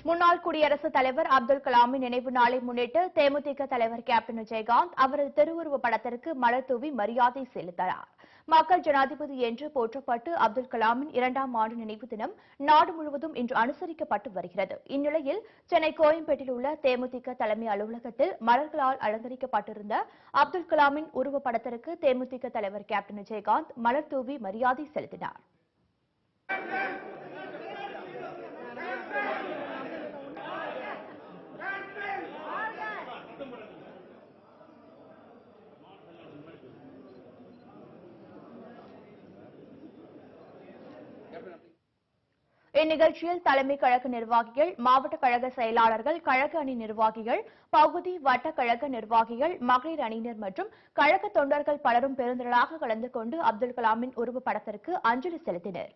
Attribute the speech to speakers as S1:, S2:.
S1: முன்னாள் குடியரசுத் தலைவர் அப்துல் கலாமின் நினைவு நாளை முன்னிட்டு தேமுதிக தலைவர் கேப்டன் விஜயகாந்த் அவரது திருவுருவப் படத்திற்கு மலர் தூவி மரியாதை செலுத்தினார். மக்கள் ஜனாதிபதி என்று போற்றப்பட்டு அப்துல் கலாமின் 2ஆம் ஆண்டு நினைவு தினம் நாடு முழுவதும் இன்று அனுசரிக்கப்பட்டு வருகிறது. இந்நிலையில் சென்னை கோயம்பேட்டில் உள்ள தேமுதிக தலைமை அலுவலகத்தில் மலர்களால் அலங்கரிக்கப்பட்டிருந்த அப்துல் கலாமின் உருவப்படத்திற்கு தேமுதிக தலைவர் கேப்டன் விஜயகாந்த் மலர் தூவி மரியாதை செலுத்தினார். இந்நிகழ்ச்சியில் தலைமை கழக நிர்வாகிகள், மாவட்ட கழக செயலாளர்கள், கழக அணி நிர்வாகிகள், பகுதி வட்ட கழக நிர்வாகிகள், மகளிர் அணியினர் மற்றும் கழக தொண்டர்கள் பலரும் பெருந்திரளாக கலந்து கொண்டு அப்துல் கலாமின் உருவப்படத்திற்கு அஞ்சலி செலுத்தினர்.